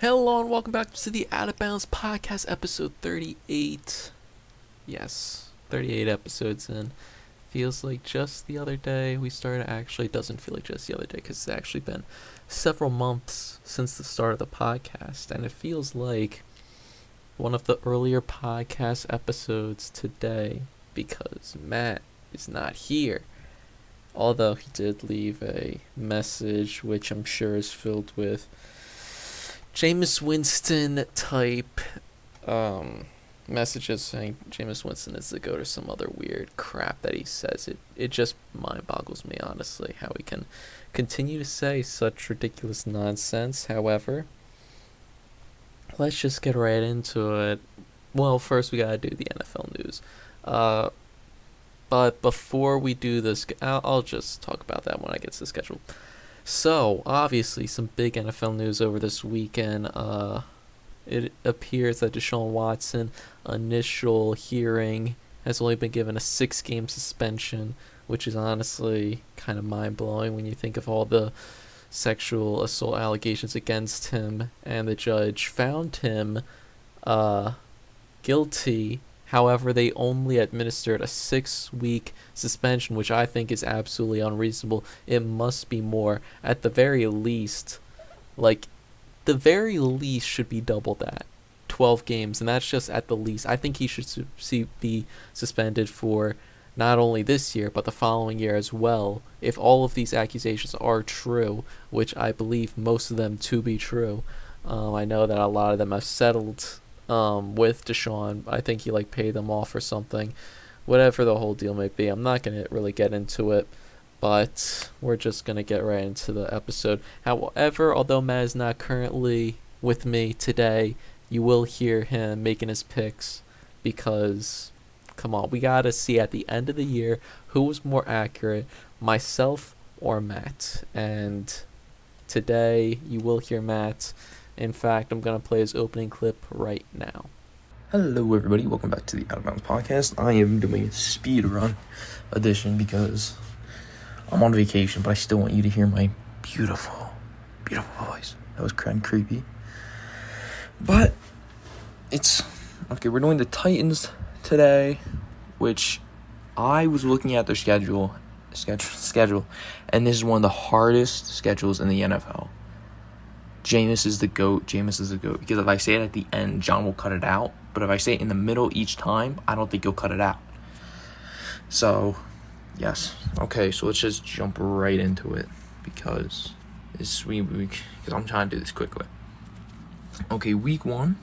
Hello and welcome back to the Out of Bounds podcast, episode 38. Yes, 38 episodes in. Feels like just the other day we started. Actually, it doesn't feel like just the other day because it's actually been several months since the start of the podcast, and it feels like one of the earlier podcast episodes today because Matt is not here. Although he did leave a message which I'm sure is filled with Jameis Winston type messages saying Jameis Winston is the GOAT or some other weird crap that he says. It just mind boggles me, honestly, how he can continue to say such ridiculous nonsense. However, let's just get right into it. Well, first we gotta do the NFL news. But before we do this, I'll just talk about that when I get to the schedule. So, obviously, some big NFL news over this weekend. It appears that Deshaun Watson initial hearing has only been given a 6-game suspension, which is honestly kind of mind-blowing when you think of all the sexual assault allegations against him, and the judge found him guilty. However, they only administered a 6-week suspension, which I think is absolutely unreasonable. It must be more. At the very least, the very least should be double that. 12 games, and that's just at the least. I think he should be suspended for not only this year, but the following year as well, if all of these accusations are true, which I believe most of them to be true. I know that a lot of them have settled with Deshaun. I think he paid them off or something. Whatever the whole deal may be, I'm not going to really get into it, but we're just going to get right into the episode. However, although Matt is not currently with me today, you will hear him making his picks because, come on, we got to see at the end of the year who was more accurate, myself or Matt. And today you will hear Matt. In fact, I'm going to play his opening clip right now. Hello everybody, welcome back to the Out of Bounds podcast. I am doing a speed run edition because I'm on vacation, but I still want you to hear my beautiful, beautiful voice. That was kind of creepy. But it's okay, we're doing the Titans today, which I was looking at their schedule, and this is one of the hardest schedules in the NFL. Jameis is the GOAT, because if I say it at the end, John will cut it out. But if I say it in the middle each time, I don't think he'll cut it out. So, yes. Okay, so let's just jump right into it because I'm trying to do this quickly. Okay, week 1.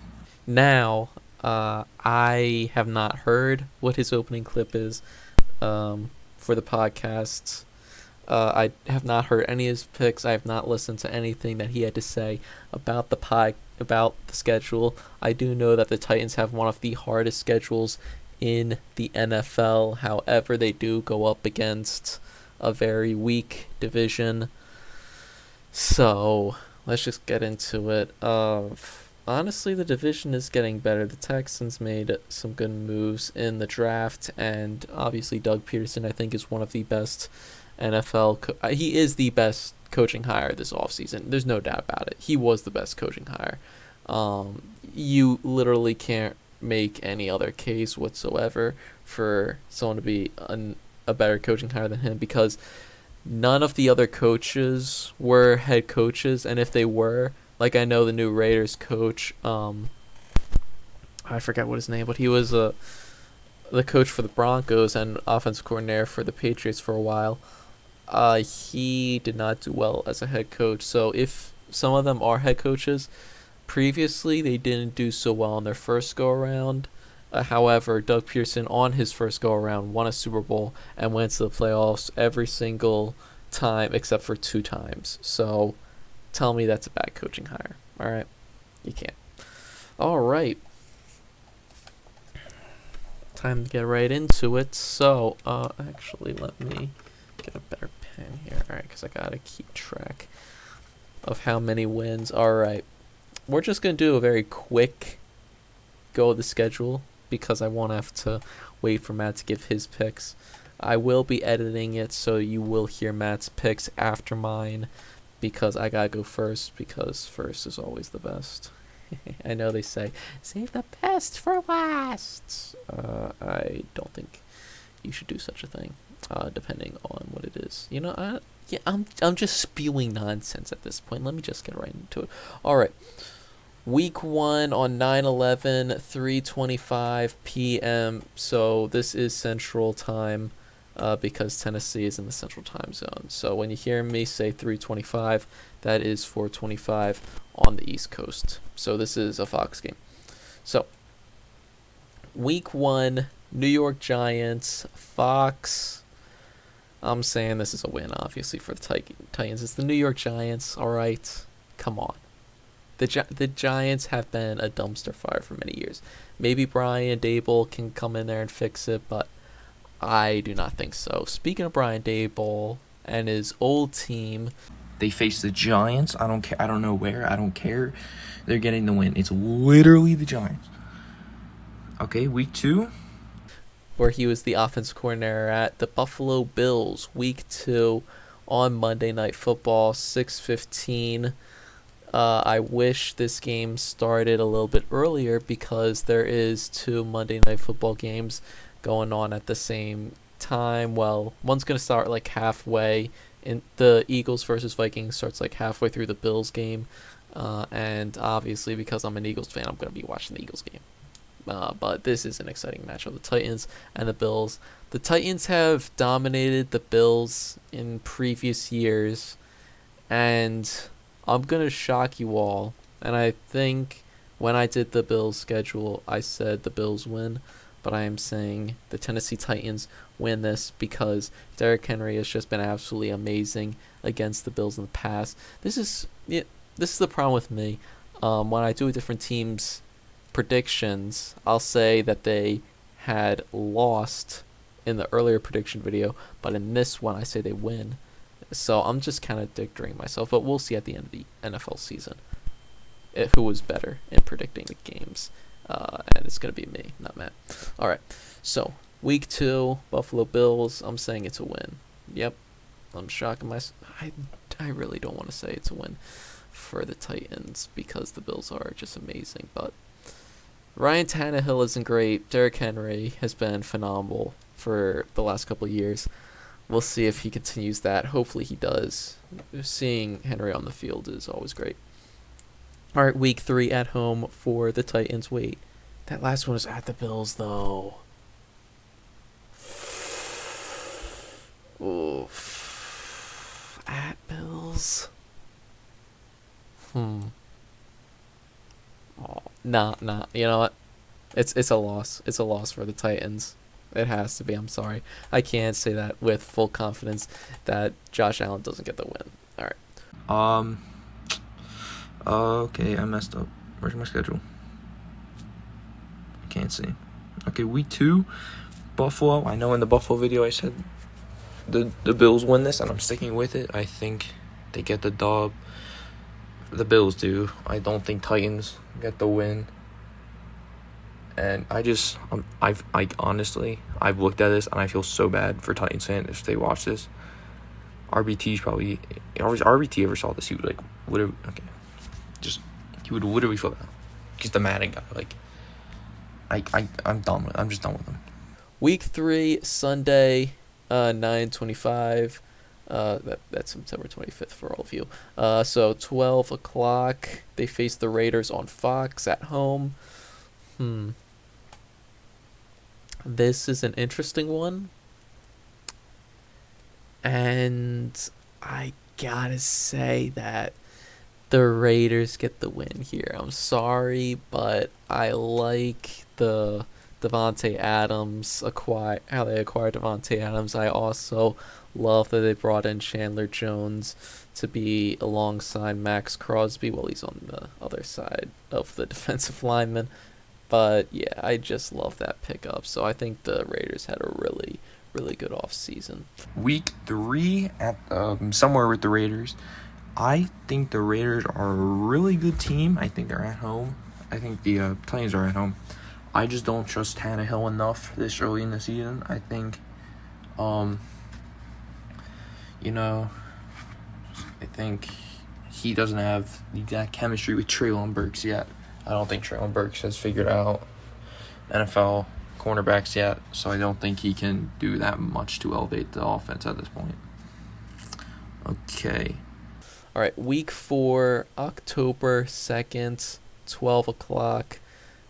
Now, I have not heard what his opening clip is for the podcast. I have not heard any of his picks. I have not listened to anything that he had to say about the schedule. I do know that the Titans have one of the hardest schedules in the NFL. However, they do go up against a very weak division. So, let's just get into it. Honestly, the division is getting better. The Texans made some good moves in the draft, and obviously Doug Peterson, I think, is one of the best NFL. He is the best coaching hire this offseason. There's no doubt about it. He was the best coaching hire. You literally can't make any other case whatsoever for someone to be a better coaching hire than him, because none of the other coaches were head coaches, and if they were, I know the new Raiders coach, I forget what his name, but he was the coach for the Broncos and offensive coordinator for the Patriots for a while. He did not do well as a head coach. So if some of them are head coaches, previously they didn't do so well on their first go-around. However, Doug Peterson on his first go-around won a Super Bowl and went to the playoffs every single time except for 2 times. So tell me that's a bad coaching hire. All right? You can't. All right. Time to get right into it. So, actually, let me get a better pen here. All right, because I got to keep track of how many wins. All right. We're just going to do a very quick go of the schedule because I won't have to wait for Matt to give his picks. I will be editing it, so you will hear Matt's picks after mine. because I gotta go first because first is always the best. I know they say save the best for last. I don't think you should do such a thing, depending on what it is. Yeah, I'm just spewing nonsense at this point. Let me just get right into it. All right. Week 1 on 9/11, 3:25 p.m. So this is Central Time, because Tennessee is in the Central Time Zone. So when you hear me say 3:25, that is 4:25 on the East Coast. So this is a Fox game. So Week 1, New York Giants, Fox. I'm saying this is a win, obviously, for the Titans. It's the New York Giants, all right? Come on. The Giants have been a dumpster fire for many years. Maybe Brian Daboll can come in there and fix it, but I do not think so. Speaking of Brian Daboll and his old team, They face the Giants. I don't care. I don't know where. I don't care. They're getting the win. It's literally the Giants. Okay, week 2. where he was the offensive coordinator at the Buffalo Bills, Week 2 on Monday Night Football, 6:15. I wish this game started a little bit earlier because there is 2 Monday Night Football games going on at the same time. Well, one's going to start like halfway. In the Eagles versus Vikings starts like halfway through the Bills game. And obviously, because I'm an Eagles fan, I'm going to be watching the Eagles game. But this is an exciting matchup. The Titans and the Bills. The Titans have dominated the Bills in previous years. And I'm going to shock you all. And I think when I did the Bills schedule, I said the Bills win. But I am saying the Tennessee Titans win this because Derrick Henry has just been absolutely amazing against the Bills in the past. This is the problem with me. When I do different teams' predictions, I'll say that they had lost in the earlier prediction video, but in this one I say they win. So I'm just kind of contradicting myself, but we'll see at the end of the NFL season who was better in predicting the games. And it's going to be me, not Matt. All right, so Week 2, Buffalo Bills. I'm saying it's a win. Yep, I'm shocking myself. I really don't want to say it's a win for the Titans because the Bills are just amazing. But Ryan Tannehill isn't great. Derrick Henry has been phenomenal for the last couple of years. We'll see if he continues that. Hopefully he does. Seeing Henry on the field is always great. All right, Week 3 at home for the Titans. Wait, that last one was at the Bills, though. Oof. At Bills? Oh, nah. You know what? It's a loss. It's a loss for the Titans. It has to be. I'm sorry. I can't say that with full confidence that Josh Allen doesn't get the win. All right. Okay, I messed up. Where's my schedule? I can't see. Okay, week 2, Buffalo. I know in the Buffalo video I said the Bills win this, and I'm sticking with it. I think they get the dub. The Bills do. I don't think Titans get the win. And honestly, I've looked at this and I feel so bad for Titans fans if they watch this. RBT's probably, if RBT ever saw this, he would like, whatever. Okay. He would literally feel that. He's the Madden guy. Like, I'm done with. I'm just done with him. Week 3, Sunday, 9:25. That's September 25th for all of you. So 12 o'clock. They face the Raiders on Fox at home. This is an interesting one. And I gotta say that the Raiders get the win here. I'm sorry, but I like the Devontae Adams how they acquired Devontae Adams. I also love that they brought in Chandler Jones to be alongside Max Crosby while he's on the other side of the defensive lineman. But yeah, I just love that pickup. So I think the Raiders had a really, really good offseason. Week 3 at somewhere with the Raiders. I think the Raiders are a really good team. I think they're at home. I think the Titans are at home. I just don't trust Tannehill enough this early in the season. I think, I think he doesn't have the exact chemistry with Treylon Burks yet. I don't think Treylon Burks has figured out NFL cornerbacks yet, so I don't think he can do that much to elevate the offense at this point. Okay. All right, week 4, October 2nd, 12 o'clock.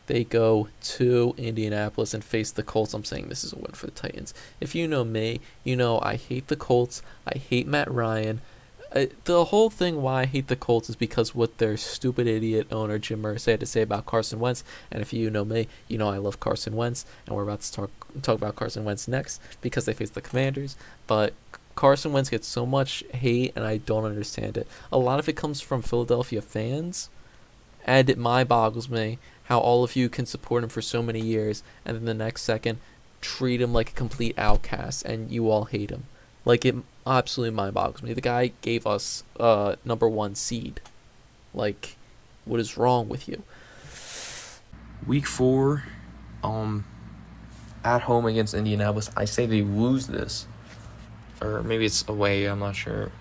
They go to Indianapolis and face the Colts. I'm saying this is a win for the Titans. If you know me, you know I hate the Colts. I hate Matt Ryan. The whole thing why I hate the Colts is because what their stupid idiot owner Jim Irsay had to say about Carson Wentz. And if you know me, you know I love Carson Wentz. And we're about to talk about Carson Wentz next because they face the Commanders. But Carson Wentz gets so much hate, and I don't understand it. A lot of it comes from Philadelphia fans, and it boggles me how all of you can support him for so many years, and then the next second treat him like a complete outcast, and you all hate him. Like, it absolutely boggles me. The guy gave us number 1 seed. Like, what is wrong with you? Week 4, at home against Indianapolis. I say they lose this. Or maybe it's away, I'm not sure.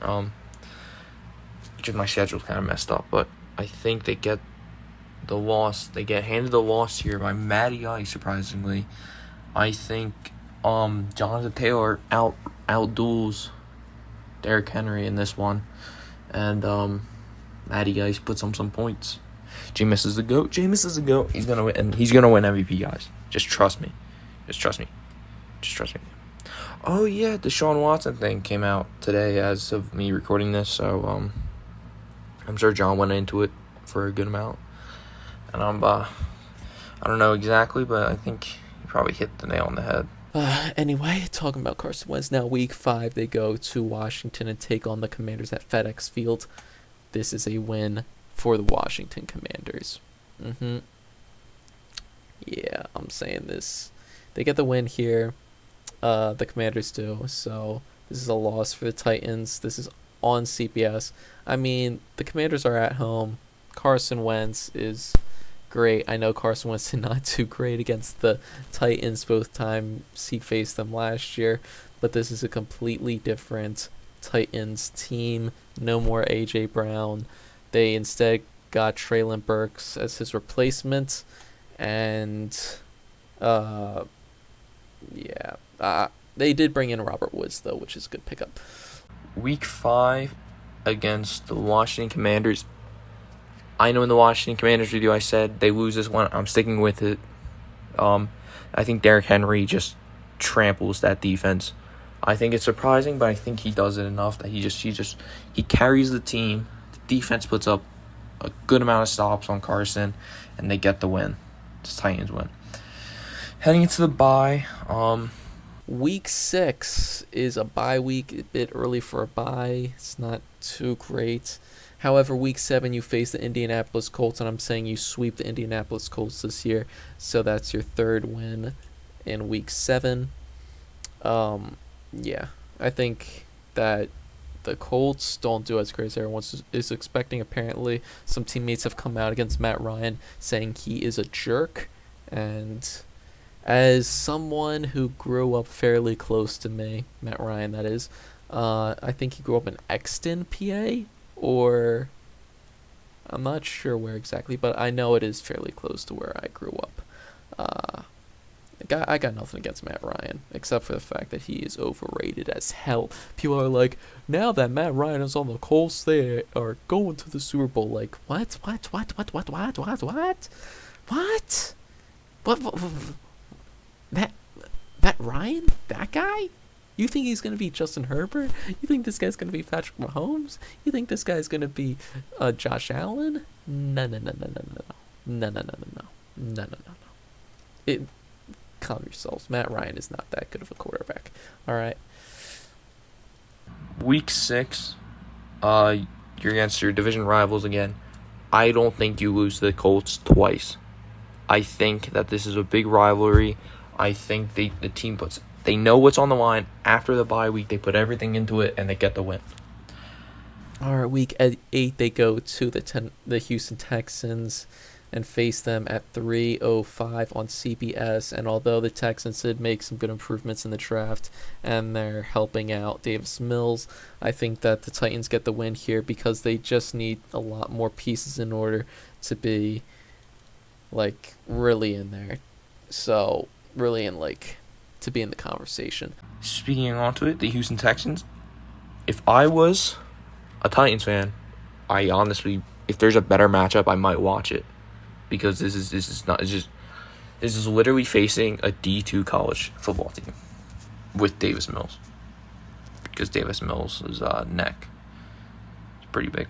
Because my schedule's kind of messed up. But I think they get the loss. They get handed the loss here by Matty Ice, surprisingly. I think Jonathan Taylor outduels Derrick Henry in this one. And Matty Ice puts on some points. Jameis is the GOAT. Jameis is the GOAT. He's going to win. And he's going to win MVP, guys. Just trust me. Just trust me. Oh, yeah, the Deshaun Watson thing came out today as of me recording this, so I'm sure John went into it for a good amount. And I don't know exactly, but I think he probably hit the nail on the head. Anyway, talking about Carson Wentz, now week 5, they go to Washington and take on the Commanders at FedEx Field. This is a win for the Washington Commanders. Yeah, I'm saying this. They get the win here. The Commanders do. So this is a loss for the Titans. This is on CBS. I mean, the Commanders are at home. Carson Wentz is great. I know Carson Wentz did not do great against the Titans both times he faced them last year, but this is a completely different Titans team. No more A.J. Brown. They instead got Treylon Burks as his replacement, and they did bring in Robert Woods, though, which is a good pickup. Week 5 against the Washington Commanders. I know in the Washington Commanders video I said they lose this one. I'm sticking with it. I think Derrick Henry just tramples that defense. I think it's surprising, but I think he does it enough that he carries the team. The defense puts up a good amount of stops on Carson, and they get the win. The Titans win. Heading into the bye. Week 6 is a bye week, a bit early for a bye. It's not too great. However, week 7 you face the Indianapolis Colts, and I'm saying you sweep the Indianapolis Colts this year. So that's your 3rd win in week 7. Yeah, I think that the Colts don't do as great as everyone is expecting. Apparently, some teammates have come out against Matt Ryan saying he is a jerk, and as someone who grew up fairly close to me, Matt Ryan that is, I think he grew up in Exton, PA, or I'm not sure where exactly, but I know it is fairly close to where I grew up. I got nothing against Matt Ryan, except for the fact that he is overrated as hell. People are like, now that Matt Ryan is on the Colts, they are going to the Super Bowl. Like, what? That Ryan? That guy? You think he's going to be Justin Herbert? You think this guy's going to be Patrick Mahomes? You think this guy's going to be Josh Allen? No. Calm yourselves. Matt Ryan is not that good of a quarterback. All right. Week 6, you're against your division rivals again. I don't think you lose to the Colts twice. I think that this is a big rivalry. I think the team they know what's on the line. After the bye week, they put everything into it, and they get the win. All right, week 8, they go to the Houston Texans. and face them at 3:05 on CBS. And although the Texans did make some good improvements in the draft and they're helping out Davis Mills, I think that the Titans get the win here because they just need a lot more pieces in order to be like really in there. So really in like to be in the conversation. Speaking onto it, the Houston Texans. If I was a Titans fan, I honestly, if there's a better matchup, I might watch it, because this is literally facing a D2 college football team with Davis Mills, because Davis Mills' neck is pretty big.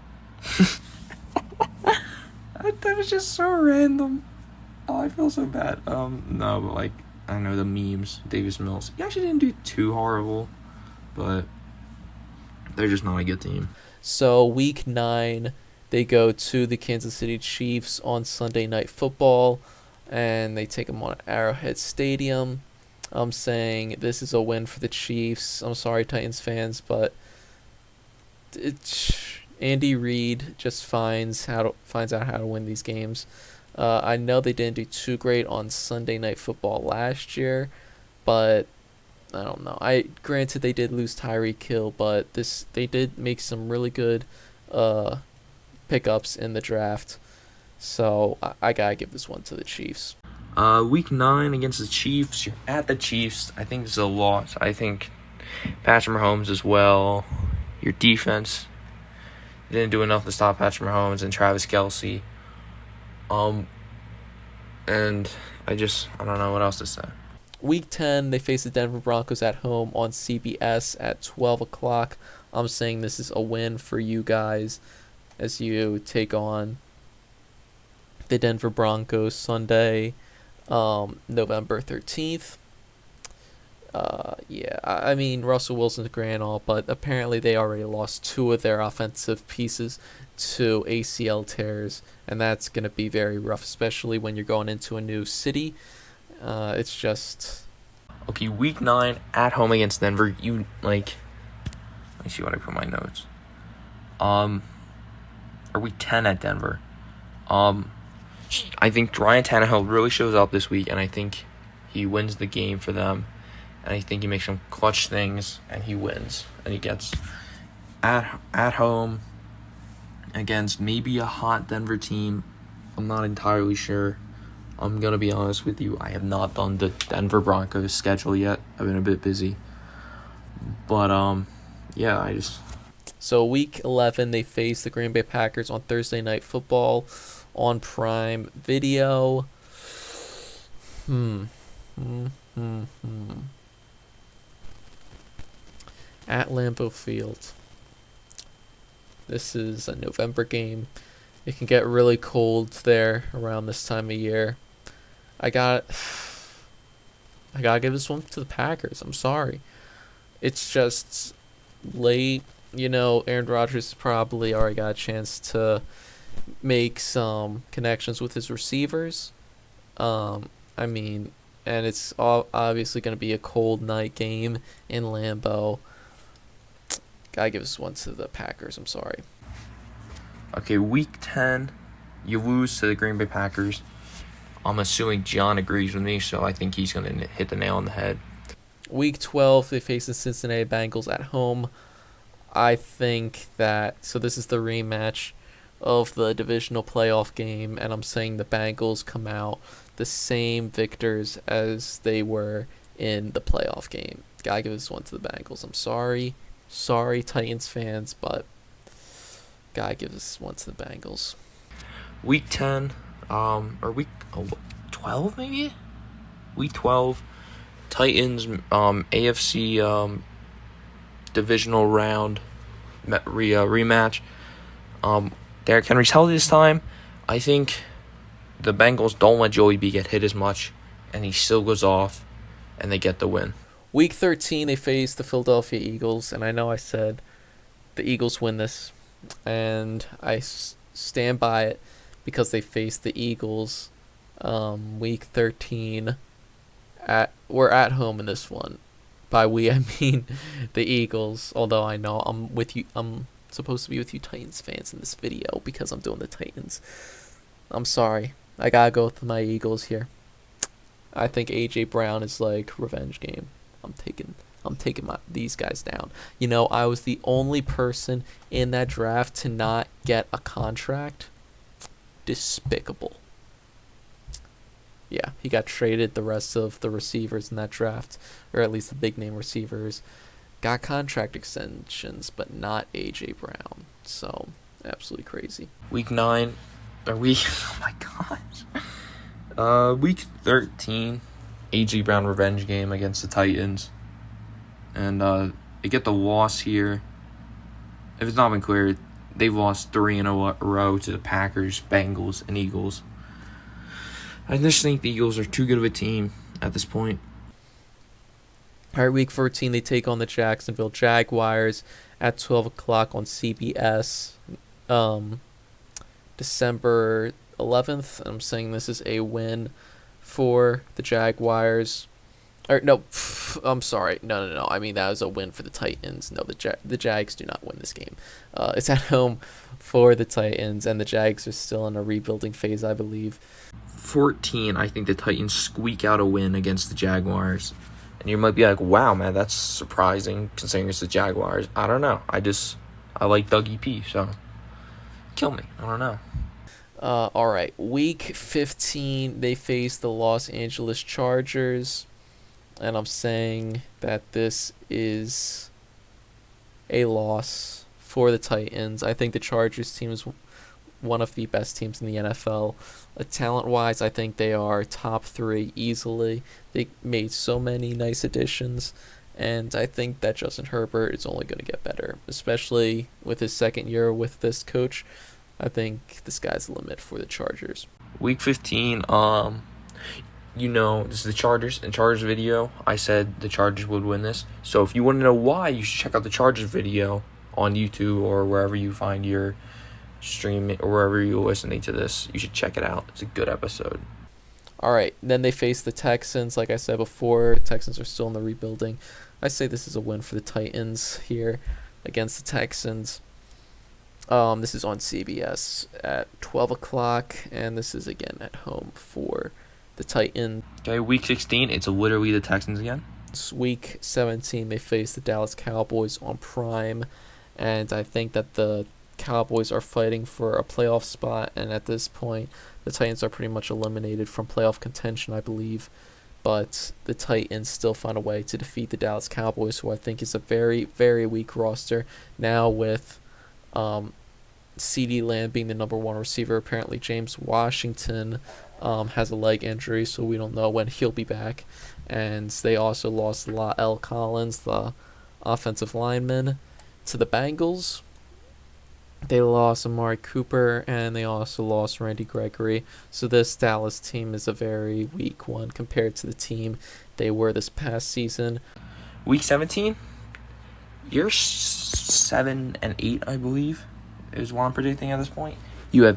That was just so random. Oh, I feel so bad. No, but like, I know the memes. Davis Mills, he actually didn't do too horrible, but they're just not a good team. So week 9, they go to the Kansas City Chiefs on Sunday Night Football, and they take them on Arrowhead Stadium. I'm saying this is a win for the Chiefs. I'm sorry, Titans fans, but Andy Reid just finds out how to win these games. I know they didn't do too great on Sunday Night Football last year, but I don't know. Granted they did lose Tyreek Hill, but they did make some really good pickups in the draft. So I gotta give this one to the Chiefs. Week 9 against the Chiefs. You're at the Chiefs. I think this is a loss. I think Patrick Mahomes as well. Your defense didn't do enough to stop Patrick Mahomes and Travis Kelce. And I don't know what else to say. Week 10, they face the Denver Broncos at home on CBS at 12 o'clock. I'm saying this is a win for you guys as you take on the Denver Broncos Sunday, November 13th. I mean, Russell Wilson's great and all, but apparently they already lost 2 of their offensive pieces to ACL tears, and that's going to be very rough, especially when you're going into a new city. It's just... Okay, week 9 at home against Denver. Let me see what I put in my notes. Or week 10 at Denver. I think Ryan Tannehill really shows up this week, and I think he wins the game for them. And I think he makes some clutch things, and he wins. And he gets at home against maybe a hot Denver team. I'm not entirely sure. I'm going to be honest with you. I have not done the Denver Broncos schedule yet. I've been a bit busy. But, yeah, So week 11, they face the Green Bay Packers on Thursday Night Football on Prime Video. At Lambeau Field. This is a November game. It can get really cold there around this time of year. I gotta give this one to the Packers. I'm sorry. It's just late. Aaron Rodgers probably already got a chance to make some connections with his receivers. And it's obviously going to be a cold night game in Lambeau. Gotta give this one to the Packers. I'm sorry. Okay, week 10, you lose to the Green Bay Packers. I'm assuming John agrees with me, so I think he's going to hit the nail on the head. Week 12, they face the Cincinnati Bengals at home. I think that... So this is the rematch of the divisional playoff game, and I'm saying the Bengals come out the same victors as they were in the playoff game. Gotta give this one to the Bengals. I'm sorry. Sorry, Titans fans, but gotta give this one to the Bengals. Week 10, or week 12 maybe? Week 12, Titans, AFC, divisional round rematch. Derrick Henry's healthy this time. I think the Bengals don't let Joey B get hit as much, and he still goes off, and they get the win. Week 13, they face the Philadelphia Eagles, and I know I said the Eagles win this, and I stand by it because they face the Eagles week 13. We're at home in this one. By we, I mean the Eagles, although I know I'm supposed to be with you Titans fans in this video because I'm doing the Titans. I'm sorry. I gotta go with my Eagles here. I think AJ Brown is like revenge game. I'm taking these guys down. I was the only person in that draft to not get a contract. Despicable. Yeah, he got traded. The rest of the receivers in that draft, or at least the big name receivers, got contract extensions, but not AJ Brown. So, absolutely crazy. Week 9, or week, oh my gosh. Week 13, AJ Brown revenge game against the Titans. And they get the loss here. If it's not been clear, they've lost 3 in a row to the Packers, Bengals, and Eagles. I just think the Eagles are too good of a team at this point. All right, week 14, they take on the Jacksonville Jaguars at 12 o'clock on CBS. December 11th. I'm saying this is a win for the Jaguars. Or no, I'm sorry. No. I mean, that was a win for the Titans. No, the Jags do not win this game. It's at home for the Titans, and the Jags are still in a rebuilding phase, I believe. 14, I think the Titans squeak out a win against the Jaguars. And you might be like, wow, man, that's surprising considering it's the Jaguars. I don't know. I like Dougie P, so kill me. I don't know. All right. Week 15, they face the Los Angeles Chargers. And I'm saying that this is a loss for the Titans. I think the Chargers team is one of the best teams in the NFL. Talent-wise, I think they are top 3 easily. They made so many nice additions. And I think that Justin Herbert is only going to get better, especially with his second year with this coach. I think the sky's the limit for the Chargers. Week 15, this is the Chargers. In Chargers video, I said the Chargers would win this. So if you want to know why, you should check out the Chargers video on YouTube or wherever you find your stream or wherever you're listening to this. You should check it out. It's a good episode. All right, then they face the Texans. Like I said before, Texans are still in the rebuilding. I say this is a win for the Titans here against the Texans. This is on CBS at 12 o'clock, and this is again at home for the Titans. Okay, week 16, it's literally the Texans again. It's week 17, they face the Dallas Cowboys on Prime, and I think that the Cowboys are fighting for a playoff spot, and at this point, the Titans are pretty much eliminated from playoff contention, I believe. But the Titans still find a way to defeat the Dallas Cowboys, who I think is a very, very weak roster. Now with CeeDee Lamb being the number 1 receiver, apparently James Washington has a leg injury, so we don't know when he'll be back. And they also lost La'el Collins, the offensive lineman, to the Bengals. They lost Amari Cooper, and they also lost Randy Gregory. So this Dallas team is a very weak one compared to the team they were this past season. Week 17, you're 7-8, I believe, is what I'm predicting at this point. You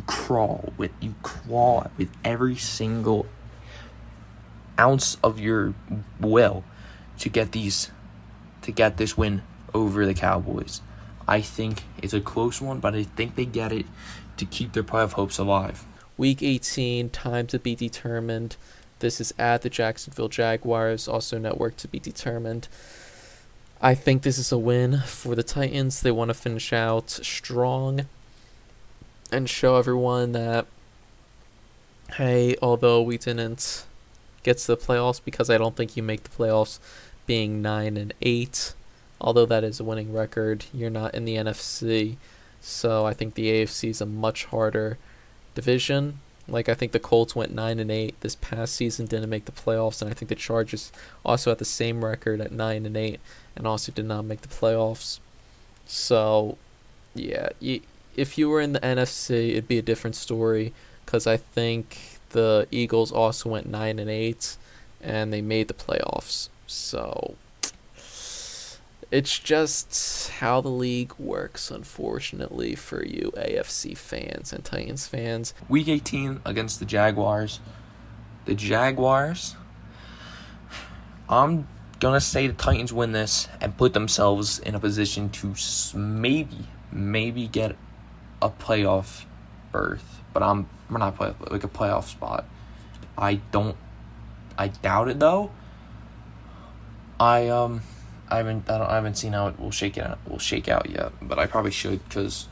claw with every single ounce of your will to get this win over the Cowboys. I think it's a close one, but I think they get it to keep their playoff hopes alive. Week 18, time to be determined. This is at the Jacksonville Jaguars, also network to be determined. I think this is a win for the Titans. They want to finish out strong and show everyone that, hey, although we didn't get to the playoffs, because I don't think you make the playoffs being 9-8, although that is a winning record, you're not in the NFC. So I think the AFC is a much harder division. Like, I think the Colts went 9-8 this past season, didn't make the playoffs, and I think the Chargers also had the same record at 9-8 and also did not make the playoffs. So, yeah, if you were in the NFC, it'd be a different story, because I think the Eagles also went 9-8 and they made the playoffs. So it's just how the league works, unfortunately, for you AFC fans and Titans fans. Week 18 against the Jaguars. The Jaguars, I'm going to say the Titans win this and put themselves in a position to maybe get a playoff berth, but we're not like a playoff spot. I doubt it though. I haven't seen how it will shake out yet, but I probably should, because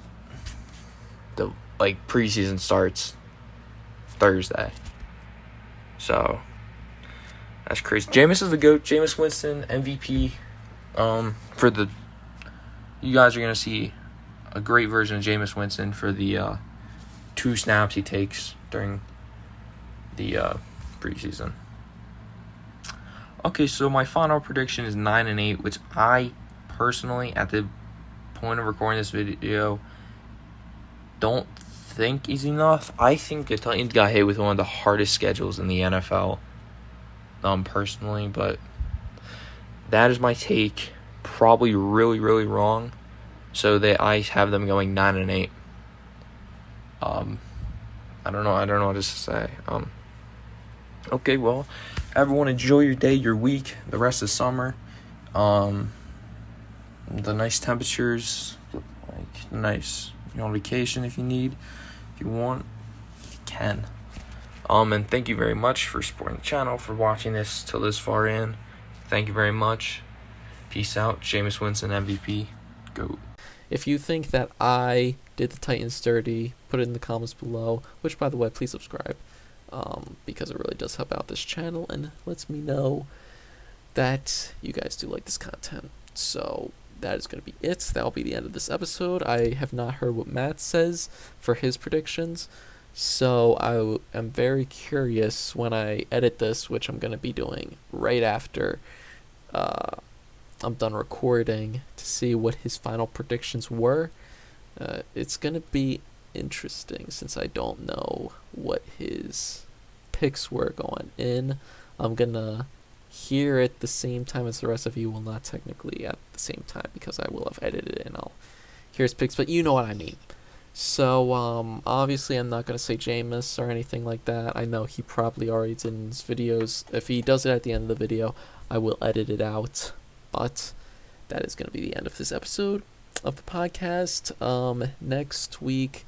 the preseason starts Thursday. So that's crazy. Jameis is the GOAT. Jameis Winston, MVP. You guys are gonna see a great version of Jameis Winston for the 2 snaps he takes during the preseason. Okay, so my final prediction is 9-8, which I personally, at the point of recording this video, don't think is enough. I think the Titans got hit with one of the hardest schedules in the NFL, personally, but that is my take. Probably really, really wrong. So I have them going 9-8. I don't know what to say. Okay, well, everyone enjoy your day, your week, the rest of summer. The nice temperatures, nice, on vacation if you want, you can. And thank you very much for supporting the channel, for watching this till this far in. Thank you very much. Peace out. Jameis Winston, MVP. GOAT. If you think that I did the Titans dirty, put it in the comments below, which, by the way, please subscribe, because it really does help out this channel and lets me know that you guys do like this content. So that is going to be it. That'll be the end of this episode. I have not heard what Matt says for his predictions, so I am very curious when I edit this, which I'm going to be doing right after I'm done recording, to see what his final predictions were. It's going to be interesting since I don't know what his picks were going in. I'm going to hear it the same time as the rest of you. Well, not technically at the same time, because I will have edited it and I'll hear his picks, but you know what I mean. So, obviously I'm not going to say Jameis or anything like that. I know he probably already did in his videos. If he does it at the end of the video, I will edit it out. But that is going to be the end of this episode of the podcast. Next week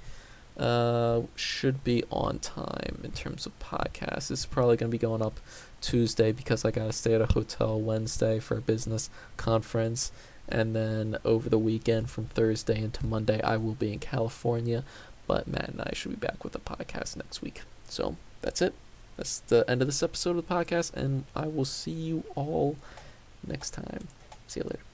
should be on time in terms of podcasts. It's probably going to be going up Tuesday because I got to stay at a hotel Wednesday for a business conference. And then over the weekend from Thursday into Monday, I will be in California. But Matt and I should be back with the podcast next week. So that's it. That's the end of this episode of the podcast. And I will see you all next time. See you later.